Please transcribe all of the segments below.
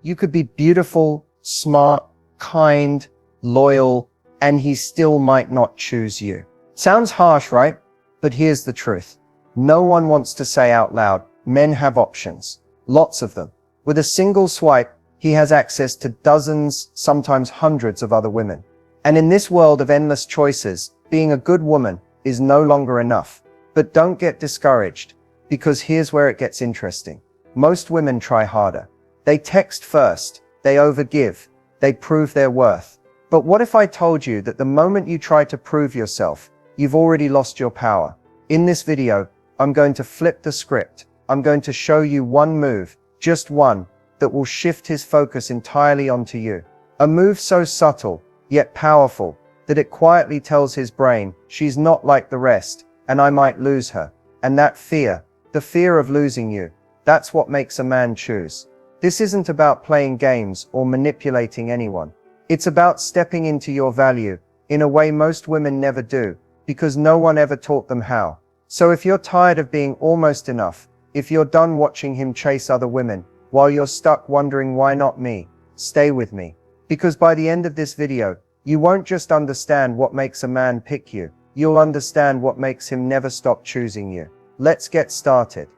You could be beautiful, smart, kind, loyal, and he still might not choose you. Sounds harsh, right? But here's the truth. No one wants to say out loud, men have options. Lots of them. With a single swipe, he has access to dozens, sometimes hundreds of other women. And in this world of endless choices, being a good woman is no longer enough. But don't get discouraged, because here's where it gets interesting. Most women try harder. They text first, they overgive, they prove their worth. But what if I told you that the moment you try to prove yourself, you've already lost your power? In this video, I'm going to flip the script. I'm going to show you one move, just one, that will shift his focus entirely onto you. A move so subtle, yet powerful, that it quietly tells his brain, she's not like the rest, and I might lose her. And that fear, the fear of losing you, that's what makes a man choose. This isn't about playing games or manipulating anyone. It's about stepping into your value in a way most women never do, because no one ever taught them how. So if you're tired of being almost enough, if you're done watching him chase other women, while you're stuck wondering why not me, stay with me. Because by the end of this video, you won't just understand what makes a man pick you, you'll understand what makes him never stop choosing you. Let's get started.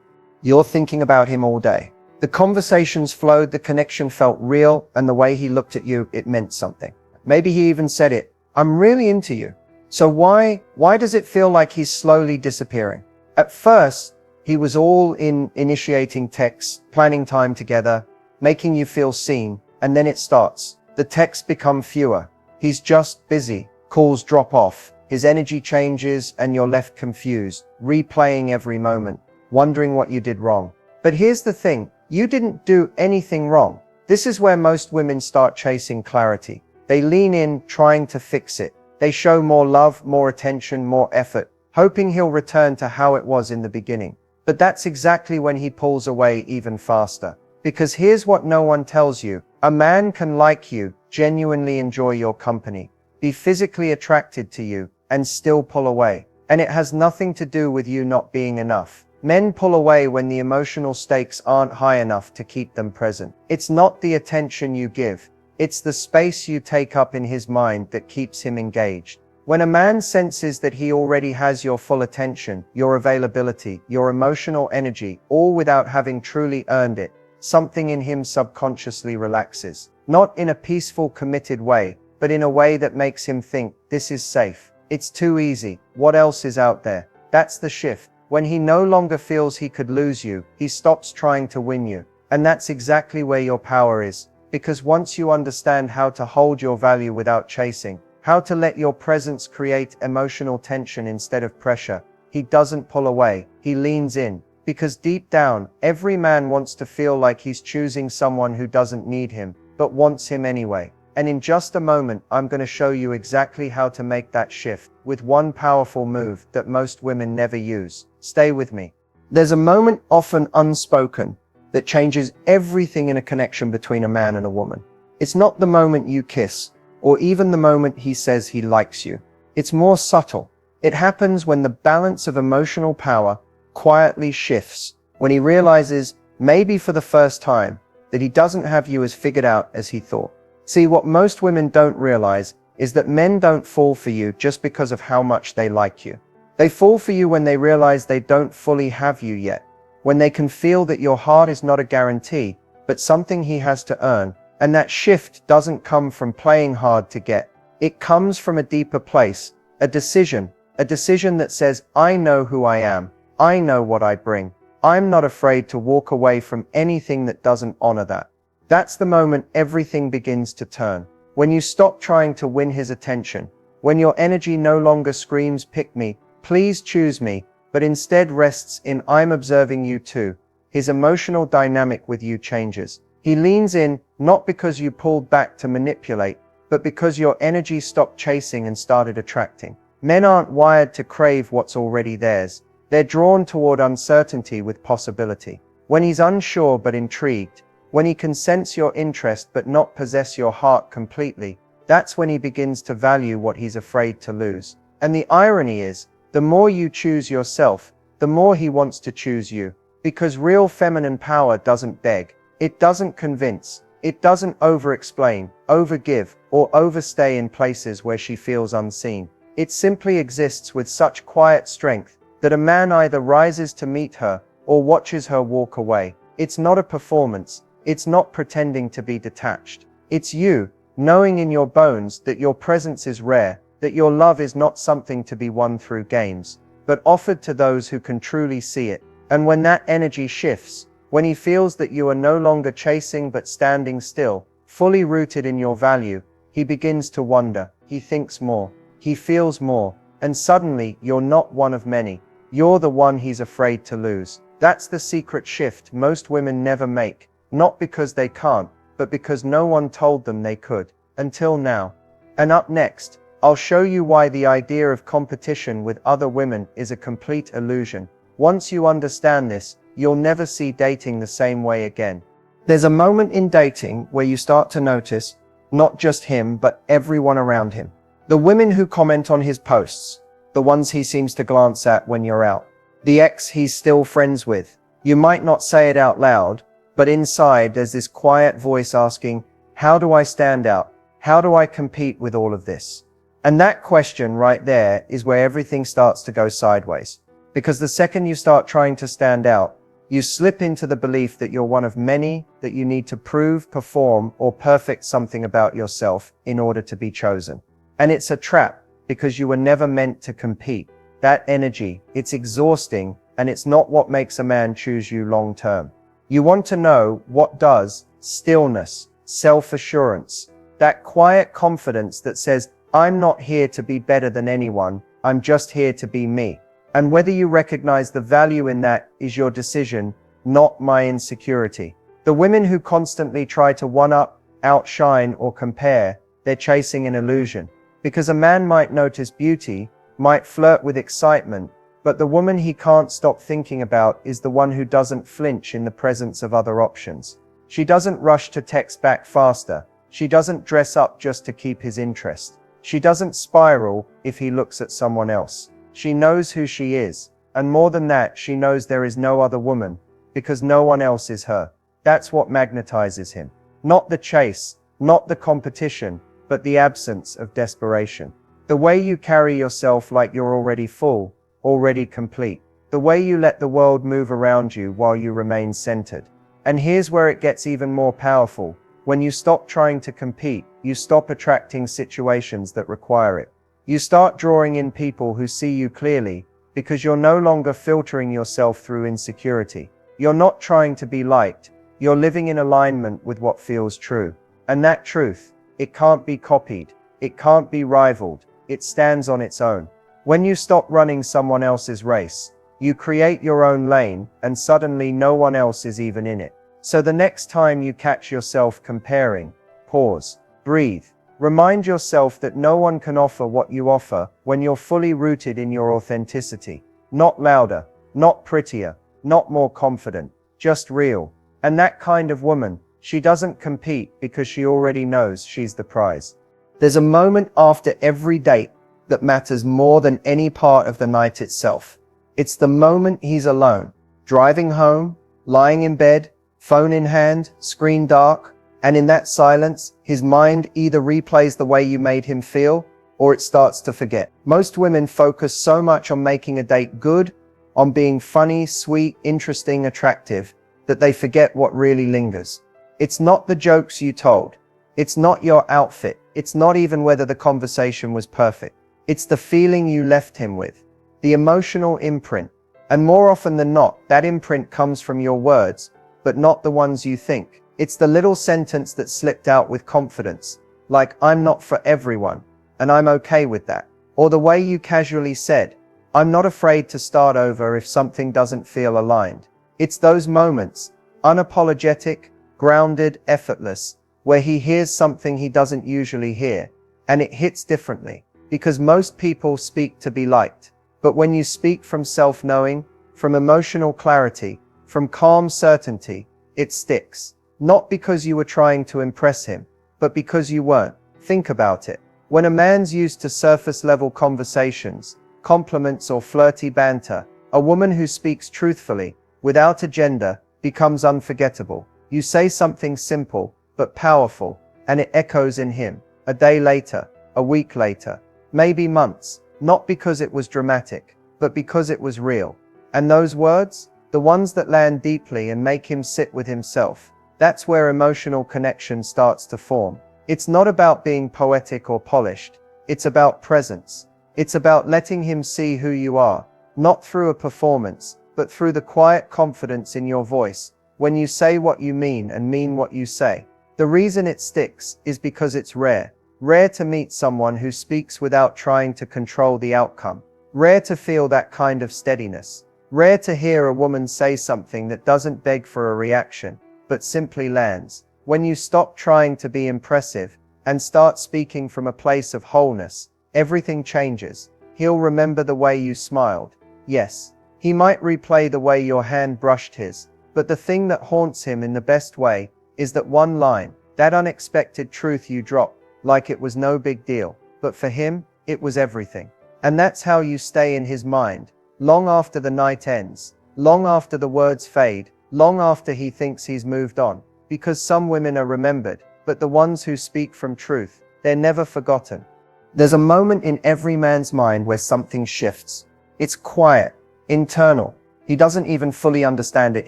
You're thinking about him all day. The conversations flowed, the connection felt real, and the way he looked at you, it meant something. Maybe he even said it, I'm really into you. So why does it feel like he's slowly disappearing? At first, he was all in, initiating texts, planning time together, making you feel seen, and then it starts. The texts become fewer. He's just busy. Calls drop off. His energy changes and you're left confused, replaying every moment, wondering what you did wrong. But here's the thing, you didn't do anything wrong. This is where most women start chasing clarity. They lean in, trying to fix it. They show more love, more attention, more effort, hoping he'll return to how it was in the beginning. But that's exactly when he pulls away even faster. Because here's what no one tells you. A man can like you, genuinely enjoy your company, be physically attracted to you, and still pull away. And it has nothing to do with you not being enough. Men pull away when the emotional stakes aren't high enough to keep them present. It's not the attention you give. It's the space you take up in his mind that keeps him engaged. When a man senses that he already has your full attention, your availability, your emotional energy, all without having truly earned it, something in him subconsciously relaxes. Not in a peaceful, committed way, but in a way that makes him think, this is safe. It's too easy. What else is out there? That's the shift. When he no longer feels he could lose you, he stops trying to win you. And that's exactly where your power is. Because once you understand how to hold your value without chasing, how to let your presence create emotional tension instead of pressure, he doesn't pull away, he leans in. Because deep down, every man wants to feel like he's choosing someone who doesn't need him, but wants him anyway. And in just a moment, I'm going to show you exactly how to make that shift, with one powerful move that most women never use. Stay with me. There's a moment, often unspoken, that changes everything in a connection between a man and a woman. It's not the moment you kiss, or even the moment he says he likes you. It's more subtle. It happens when the balance of emotional power quietly shifts, when he realizes, maybe for the first time, that he doesn't have you as figured out as he thought. See, what most women don't realize is that men don't fall for you just because of how much they like you. They fall for you when they realize they don't fully have you yet, when they can feel that your heart is not a guarantee, but something he has to earn. And that shift doesn't come from playing hard to get. It comes from a deeper place, a decision that says, I know who I am, I know what I bring. I'm not afraid to walk away from anything that doesn't honor that. That's the moment everything begins to turn. When you stop trying to win his attention, when your energy no longer screams, pick me, please choose me, but instead rests in, I'm observing you too. His emotional dynamic with you changes. He leans in, not because you pulled back to manipulate, but because your energy stopped chasing and started attracting. Men aren't wired to crave what's already theirs. They're drawn toward uncertainty with possibility. When he's unsure but intrigued, when he can sense your interest but not possess your heart completely, that's when he begins to value what he's afraid to lose. And the irony is, the more you choose yourself, the more he wants to choose you. Because real feminine power doesn't beg. It doesn't convince. It doesn't over-explain, over-give, or overstay in places where she feels unseen. It simply exists with such quiet strength that a man either rises to meet her or watches her walk away. It's not a performance. It's not pretending to be detached. It's you, knowing in your bones that your presence is rare, that your love is not something to be won through games, but offered to those who can truly see it. And when that energy shifts, when he feels that you are no longer chasing but standing still, fully rooted in your value, he begins to wonder, he thinks more, he feels more, and suddenly you're not one of many. You're the one he's afraid to lose. That's the secret shift most women never make, not because they can't, but because no one told them they could, until now. And up next, I'll show you why the idea of competition with other women is a complete illusion. Once you understand this, you'll never see dating the same way again. There's a moment in dating where you start to notice, not just him, but everyone around him. The women who comment on his posts, the ones he seems to glance at when you're out, the ex he's still friends with. You might not say it out loud, but inside there's this quiet voice asking, how do I stand out? How do I compete with all of this? And that question right there is where everything starts to go sideways. Because the second you start trying to stand out, you slip into the belief that you're one of many, that you need to prove, perform, or perfect something about yourself in order to be chosen. And it's a trap, because you were never meant to compete. That energy, it's exhausting, and it's not what makes a man choose you long term. You want to know what does: stillness, self-assurance, that quiet confidence that says, I'm not here to be better than anyone, I'm just here to be me. And whether you recognize the value in that is your decision, not my insecurity. The women who constantly try to one-up, outshine, or compare, they're chasing an illusion. Because a man might notice beauty, might flirt with excitement, but the woman he can't stop thinking about is the one who doesn't flinch in the presence of other options. She doesn't rush to text back faster. She doesn't dress up just to keep his interest. She doesn't spiral if he looks at someone else. She knows who she is, and more than that, she knows there is no other woman, because no one else is her. That's what magnetizes him. Not the chase, not the competition, but the absence of desperation. The way you carry yourself like you're already full, already complete. The way you let the world move around you while you remain centered. And here's where it gets even more powerful. When you stop trying to compete, you stop attracting situations that require it. You start drawing in people who see you clearly, because you're no longer filtering yourself through insecurity. You're not trying to be liked. You're living in alignment with what feels true. And that truth, it can't be copied. It can't be rivaled. It stands on its own. When you stop running someone else's race, you create your own lane, and suddenly no one else is even in it. So the next time you catch yourself comparing, pause, breathe. Remind yourself that no one can offer what you offer when you're fully rooted in your authenticity. Not louder, not prettier, not more confident, just real. And that kind of woman, she doesn't compete because she already knows she's the prize. There's a moment after every date that matters more than any part of the night itself. It's the moment he's alone, driving home, lying in bed, phone in hand, screen dark, and in that silence, his mind either replays the way you made him feel, or it starts to forget. Most women focus so much on making a date good, on being funny, sweet, interesting, attractive, that they forget what really lingers. It's not the jokes you told. It's not your outfit. It's not even whether the conversation was perfect. It's the feeling you left him with, the emotional imprint. And more often than not, that imprint comes from your words, but not the ones you think. It's the little sentence that slipped out with confidence, like, I'm not for everyone, and I'm okay with that. Or the way you casually said, I'm not afraid to start over if something doesn't feel aligned. It's those moments, unapologetic, grounded, effortless, where he hears something he doesn't usually hear, and it hits differently. Because most people speak to be liked. But when you speak from self-knowing, from emotional clarity, from calm certainty, it sticks. Not because you were trying to impress him, but because you weren't. Think about it. When a man's used to surface-level conversations, compliments or flirty banter, a woman who speaks truthfully, without agenda, becomes unforgettable. You say something simple, but powerful, and it echoes in him, a day later, a week later, maybe months, not because it was dramatic, but because it was real. And those words, the ones that land deeply and make him sit with himself, that's where emotional connection starts to form. It's not about being poetic or polished, it's about presence. It's about letting him see who you are, not through a performance, but through the quiet confidence in your voice, when you say what you mean and mean what you say. The reason it sticks is because it's rare. Rare to meet someone who speaks without trying to control the outcome. Rare to feel that kind of steadiness. Rare to hear a woman say something that doesn't beg for a reaction, but simply lands. When you stop trying to be impressive and start speaking from a place of wholeness, everything changes. He'll remember the way you smiled. Yes, he might replay the way your hand brushed his, but the thing that haunts him in the best way is that one line, that unexpected truth you dropped, like it was no big deal, but for him, it was everything. And that's how you stay in his mind, long after the night ends, long after the words fade, long after he thinks he's moved on. Because some women are remembered, but the ones who speak from truth, they're never forgotten. There's a moment in every man's mind where something shifts. It's quiet, internal. He doesn't even fully understand it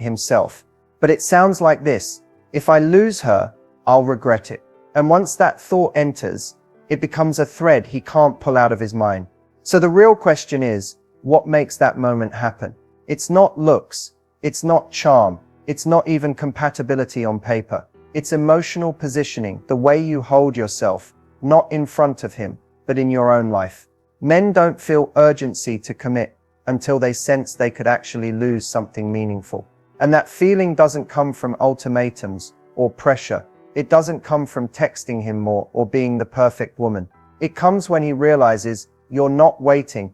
himself. But it sounds like this: if I lose her, I'll regret it. And once that thought enters, it becomes a thread he can't pull out of his mind. So the real question is, what makes that moment happen? It's not looks, it's not charm, it's not even compatibility on paper. It's emotional positioning, the way you hold yourself, not in front of him, but in your own life. Men don't feel urgency to commit until they sense they could actually lose something meaningful. And that feeling doesn't come from ultimatums or pressure. It doesn't come from texting him more or being the perfect woman. It comes when he realizes you're not waiting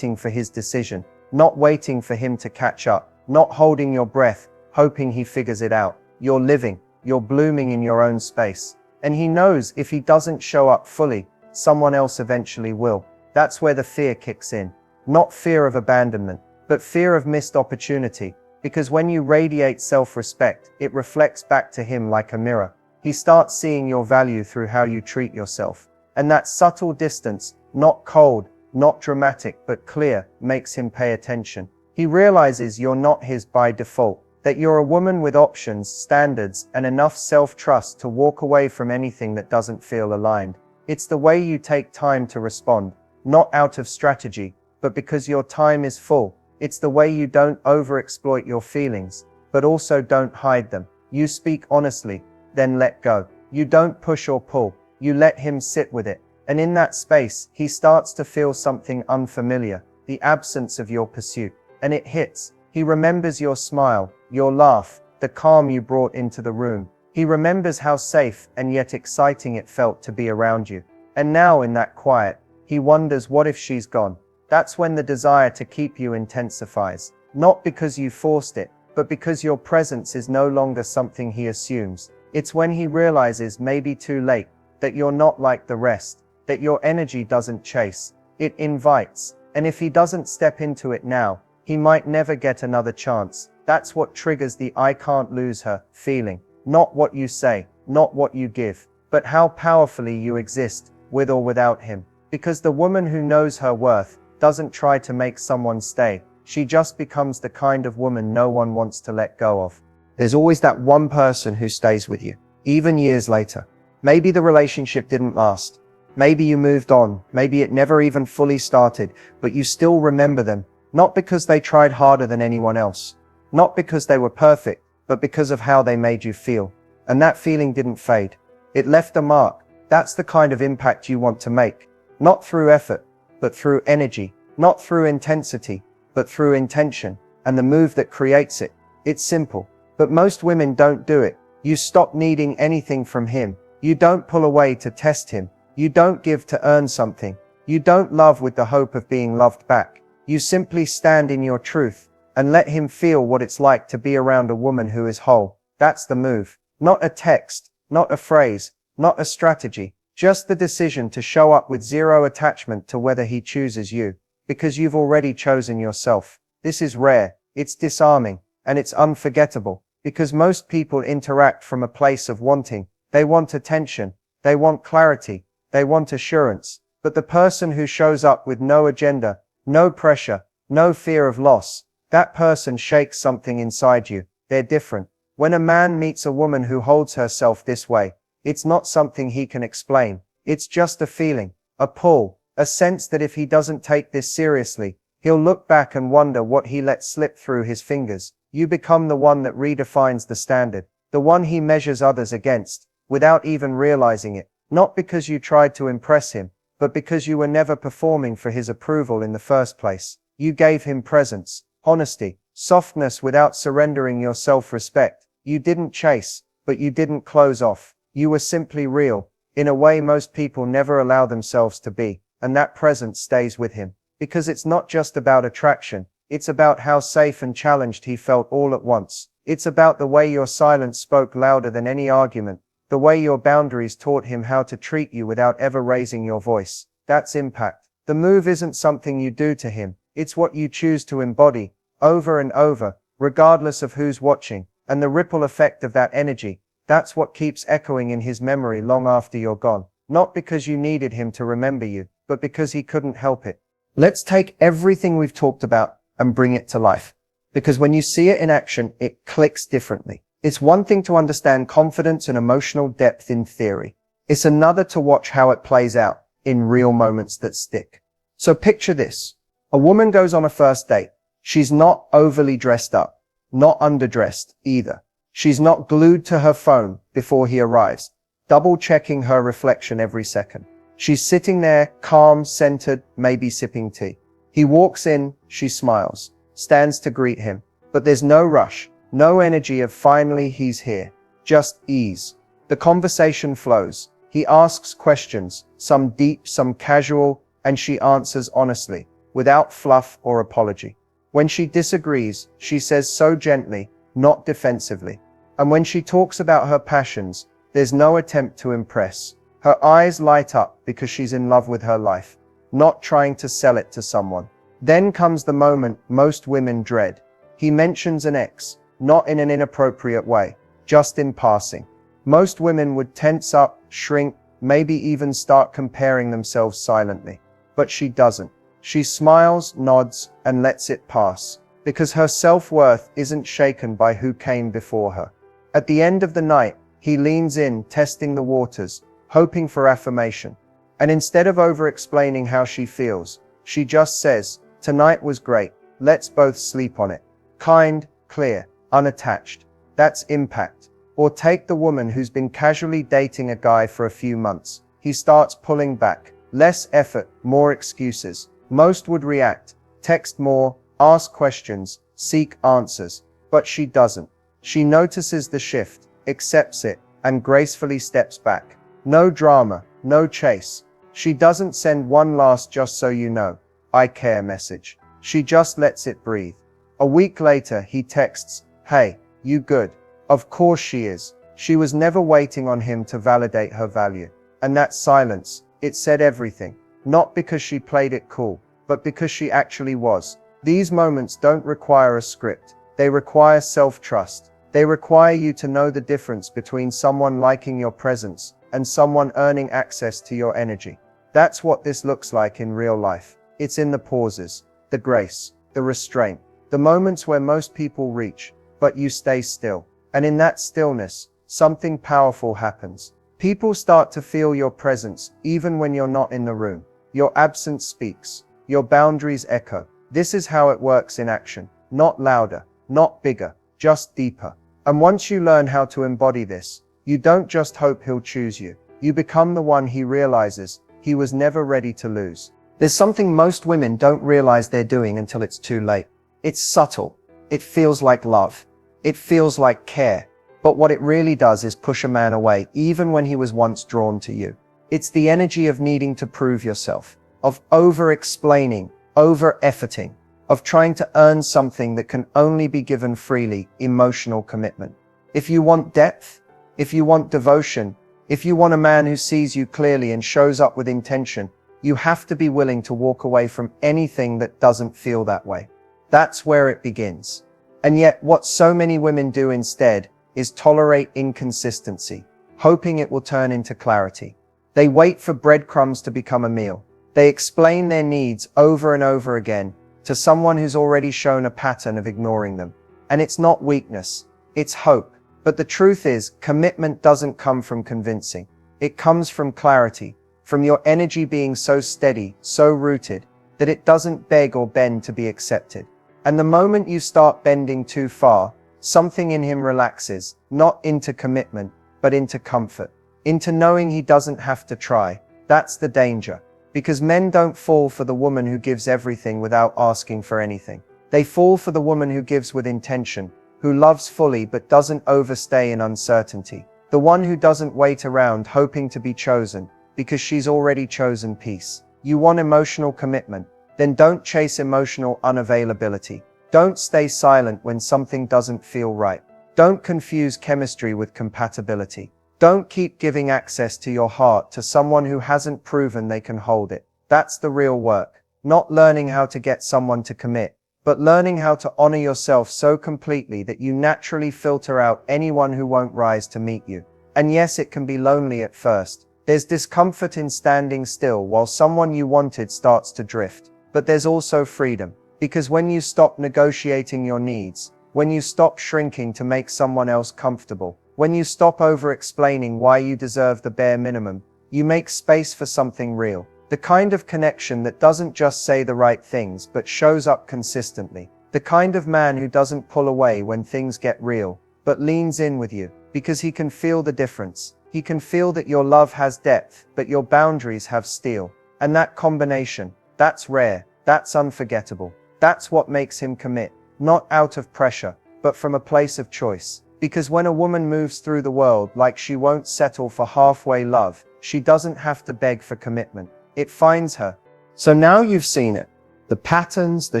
for his decision, not waiting for him to catch up, not holding your breath, hoping he figures it out. You're living, you're blooming in your own space. And he knows if he doesn't show up fully, someone else eventually will. That's where the fear kicks in. Not fear of abandonment, but fear of missed opportunity. Because when you radiate self-respect, it reflects back to him like a mirror. He starts seeing your value through how you treat yourself. And that subtle distance, not cold, not dramatic, but clear, makes him pay attention. He realizes you're not his by default, that you're a woman with options, standards, and enough self-trust to walk away from anything that doesn't feel aligned. It's the way you take time to respond, not out of strategy, but because your time is full. It's the way you don't overexploit your feelings, but also don't hide them. You speak honestly, then let go. You don't push or pull, you let him sit with it. And in that space, he starts to feel something unfamiliar, the absence of your pursuit. And it hits. He remembers your smile, your laugh, the calm you brought into the room. He remembers how safe and yet exciting it felt to be around you. And now in that quiet, he wonders, what if she's gone? That's when the desire to keep you intensifies. Not because you forced it, but because your presence is no longer something he assumes. It's when he realizes, maybe too late, that you're not like the rest, that your energy doesn't chase, it invites. And if he doesn't step into it now, he might never get another chance. That's what triggers the "I can't lose her" feeling. Not what you say, not what you give, but how powerfully you exist, with or without him. Because the woman who knows her worth doesn't try to make someone stay. She just becomes the kind of woman no one wants to let go of. There's always that one person who stays with you, even years later. Maybe the relationship didn't last. Maybe you moved on. Maybe it never even fully started, but you still remember them. Not because they tried harder than anyone else. Not because they were perfect, but because of how they made you feel. And that feeling didn't fade. It left a mark. That's the kind of impact you want to make. Not through effort, but through energy. Not through intensity, but through intention. And the move that creates it. It's simple. But most women don't do it. You stop needing anything from him. You don't pull away to test him. You don't give to earn something. You don't love with the hope of being loved back. You simply stand in your truth and let him feel what it's like to be around a woman who is whole. That's the move. Not a text, not a phrase, not a strategy. Just the decision to show up with zero attachment to whether he chooses you, because you've already chosen yourself. This is rare, it's disarming, and it's unforgettable. because most people interact from a place of wanting. They want attention, they want clarity, they want assurance. But the person who shows up with no agenda, no pressure, no fear of loss, that person shakes something inside you. They're different. When a man meets a woman who holds herself this way, it's not something he can explain. It's just a feeling, a pull, a sense that if he doesn't take this seriously, he'll look back and wonder what he let slip through his fingers. You become the one that redefines the standard, the one he measures others against, without even realizing it. Not because you tried to impress him, but because you were never performing for his approval in the first place. You gave him presence, honesty, softness without surrendering your self-respect. You didn't chase, but you didn't close off. You were simply real, in a way most people never allow themselves to be, and that presence stays with him. Because it's not just about attraction, it's about how safe and challenged he felt all at once. It's about the way your silence spoke louder than any argument, the way your boundaries taught him how to treat you without ever raising your voice. That's impact. The move isn't something you do to him, it's what you choose to embody, over and over, regardless of who's watching, and the ripple effect of that energy, that's what keeps echoing in his memory long after you're gone. Not because you needed him to remember you, but because he couldn't help it. Let's take everything we've talked about and bring it to life. Because when you see it in action, it clicks differently. It's one thing to understand confidence and emotional depth in theory. It's another to watch how it plays out in real moments that stick. So picture this. A woman goes on a first date. She's not overly dressed up, not underdressed either. She's not glued to her phone before he arrives, double checking her reflection every second. She's sitting there, calm, centered, maybe sipping tea. He walks in, she smiles, stands to greet him, but there's no rush, no energy of finally he's here, just ease. The conversation flows. He asks questions, some deep, some casual, and she answers honestly, without fluff or apology. When she disagrees, she says so gently, not defensively. And when she talks about her passions, there's no attempt to impress. Her eyes light up because she's in love with her life, not trying to sell it to someone. Then comes the moment most women dread. He mentions an ex, not in an inappropriate way, just in passing. Most women would tense up, shrink, maybe even start comparing themselves silently. But she doesn't. She smiles, nods, and lets it pass, because her self-worth isn't shaken by who came before her. At the end of the night, he leans in, testing the waters, hoping for affirmation. And instead of over-explaining how she feels, she just says, "Tonight was great, let's both sleep on it." Kind, clear, unattached. That's impact. Or take the woman who's been casually dating a guy for a few months. He starts pulling back. Less effort, more excuses. Most would react, text more, ask questions, seek answers. But she doesn't. She notices the shift, accepts it, and gracefully steps back. No drama, no chase. She doesn't send one last "just so you know, I care" message. She just lets it breathe. A week later, he texts, "Hey, you good?" Of course she is. She was never waiting on him to validate her value. And that silence, it said everything. Not because she played it cool, but because she actually was. These moments don't require a script. They require self-trust. They require you to know the difference between someone liking your presence and someone earning access to your energy. That's what this looks like in real life. It's in the pauses, the grace, the restraint, the moments where most people reach, but you stay still. And in that stillness, something powerful happens. People start to feel your presence, even when you're not in the room. Your absence speaks. Your boundaries echo. This is how it works in action. Not louder, not bigger, just deeper. And once you learn how to embody this, you don't just hope he'll choose you. You become the one he realizes he was never ready to lose. There's something most women don't realize they're doing until it's too late. It's subtle. It feels like love. It feels like care. But what it really does is push a man away, even when he was once drawn to you. It's the energy of needing to prove yourself, of over-explaining, over-efforting, of trying to earn something that can only be given freely, emotional commitment. If you want depth, if you want devotion, if you want a man who sees you clearly and shows up with intention, you have to be willing to walk away from anything that doesn't feel that way. That's where it begins. And yet what so many women do instead is tolerate inconsistency, hoping it will turn into clarity. They wait for breadcrumbs to become a meal. They explain their needs over and over again to someone who's already shown a pattern of ignoring them. And it's not weakness, it's hope. But the truth is, commitment doesn't come from convincing. It comes from clarity, from your energy being so steady, so rooted, that it doesn't beg or bend to be accepted. And the moment you start bending too far, something in him relaxes, not into commitment, but into comfort, into knowing he doesn't have to try. That's the danger. Because men don't fall for the woman who gives everything without asking for anything. They fall for the woman who gives with intention, who loves fully but doesn't overstay in uncertainty. The one who doesn't wait around hoping to be chosen, because she's already chosen peace. You want emotional commitment? Then don't chase emotional unavailability. Don't stay silent when something doesn't feel right. Don't confuse chemistry with compatibility. Don't keep giving access to your heart to someone who hasn't proven they can hold it. That's the real work. Not learning how to get someone to commit, but learning how to honor yourself so completely that you naturally filter out anyone who won't rise to meet you. And yes, it can be lonely at first. There's discomfort in standing still while someone you wanted starts to drift. But there's also freedom. Because when you stop negotiating your needs, when you stop shrinking to make someone else comfortable, when you stop over-explaining why you deserve the bare minimum, you make space for something real. The kind of connection that doesn't just say the right things but shows up consistently. The kind of man who doesn't pull away when things get real, but leans in with you, because he can feel the difference. He can feel that your love has depth, but your boundaries have steel. And that combination, that's rare, that's unforgettable. That's what makes him commit, not out of pressure, but from a place of choice. Because when a woman moves through the world like she won't settle for halfway love, she doesn't have to beg for commitment. It finds her. So now you've seen it. The patterns, the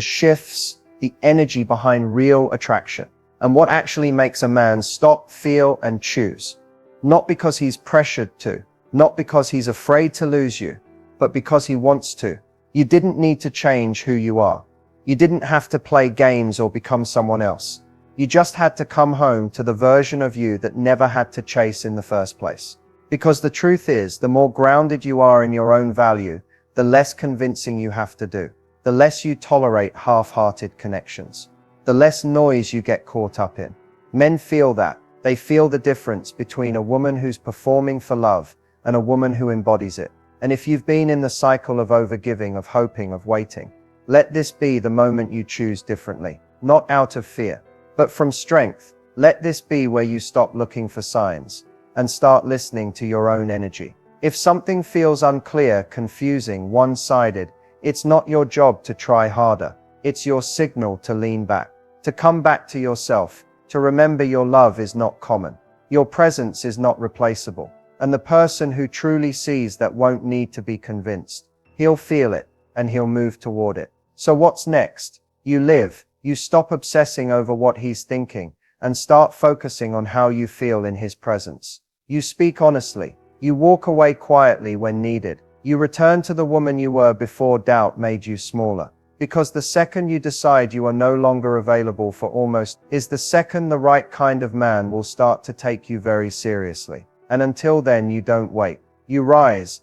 shifts, the energy behind real attraction. And what actually makes a man stop, feel, and choose. Not because he's pressured to, not because he's afraid to lose you, but because he wants to. You didn't need to change who you are. You didn't have to play games or become someone else. You just had to come home to the version of you that never had to chase in the first place. Because the truth is, the more grounded you are in your own value, the less convincing you have to do. The less you tolerate half-hearted connections. The less noise you get caught up in. Men feel that. They feel the difference between a woman who's performing for love and a woman who embodies it. And if you've been in the cycle of overgiving, of hoping, of waiting, let this be the moment you choose differently. Not out of fear, but from strength. Let this be where you stop looking for signs and start listening to your own energy. If something feels unclear, confusing, one-sided, it's not your job to try harder. It's your signal to lean back, to come back to yourself, to remember your love is not common. Your presence is not replaceable. And the person who truly sees that won't need to be convinced. He'll feel it, and he'll move toward it. So what's next? You live. You stop obsessing over what he's thinking, and start focusing on how you feel in his presence. You speak honestly. You walk away quietly when needed. You return to the woman you were before doubt made you smaller. Because the second you decide you are no longer available for almost is the second the right kind of man will start to take you very seriously. And until then, you don't wait. You rise,